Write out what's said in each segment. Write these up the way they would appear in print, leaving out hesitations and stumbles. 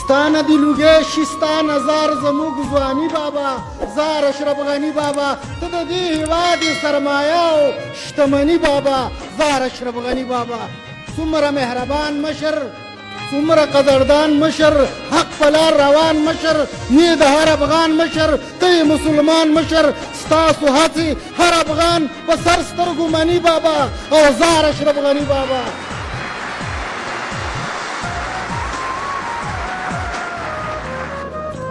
ستانه دی لوګې شي ستا نظر زموږ ځواني بابا زار اشرف غني بابا ته د دې هېواد سرمایه او شتمني بابا زار اشرف غني بابا څومره مهربان مشر څومره قدردان مشر حق په لار روان مشر نه د هر افغان مشر ته مسلمان مشر ستاسو هڅې هر افغان په سر سترګو مني بابا او زار اشرف غني بابا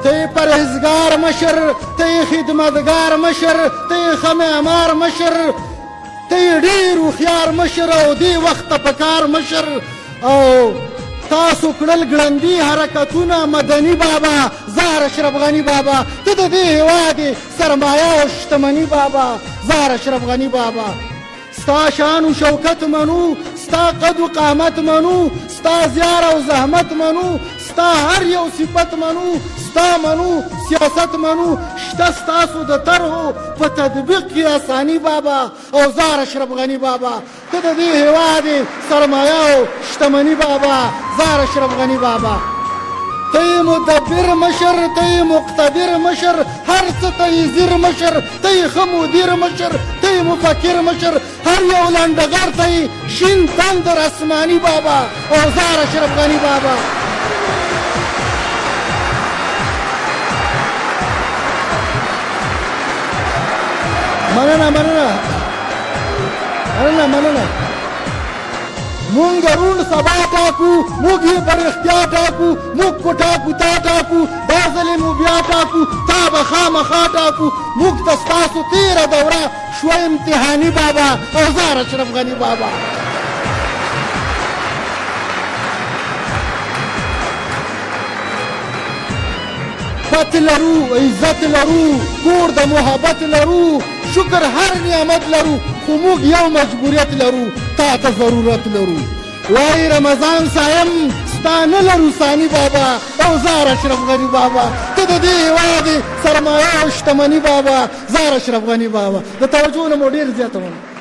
ته پرهیزګار مشر ته خدمتګار مشر ته ښه معمار مشر ته ډېر هوښیار مشر او دې وخته په کار مشر او تاسو کړل ګړندي حرکتونه مدني بابا زار اشرف غني بابا ته د دې هېواد سرمایه او شتمني بابا زار اشرف غني بابا ستا شان و شوکت منو ستا قد و قامت منو ستا زیار او زحمت منو ستا هر یو صفت منو ستا منو سیاست منو شته ستاسو د طرحو په تطبیق کې اساني بابا او زار اشرف غني بابا ته د دې هېواد سرمایه او شتمني بابا زار اشرف غني بابا ته مدبر مشر ته مقتدر مشر هر څه ته زیر مشر ته ښه مدیر مشر ته مفکر مشر هر یو لنډغر ته شین تندر اسماني بابا او زار اشرف غني بابا مننه مونږ روڼ سبا ټاکو موږ یې په رښتیا ټاکو موږ کو ټاکو تا ټاکو دا ځلې مو بیا ټاکو تا به خامخا ټاکو موږ ته ستاسو تېره دوره شوه امتحاني بابا او زار اشرف غني بابا پت لرو عزت لرو کور د محبت لرو شکر هر نعمت لرو خو موږ یو مجبوریت لرو تا ته ضرورت لرو وای رمضان صایم ستا نه لرو ثاني بابا او زار اشرف غني بابا ته د دې هېواد سرمایه او شتمني بابا زار اشرف غني بابا د توجه نه مو ډېر زیاته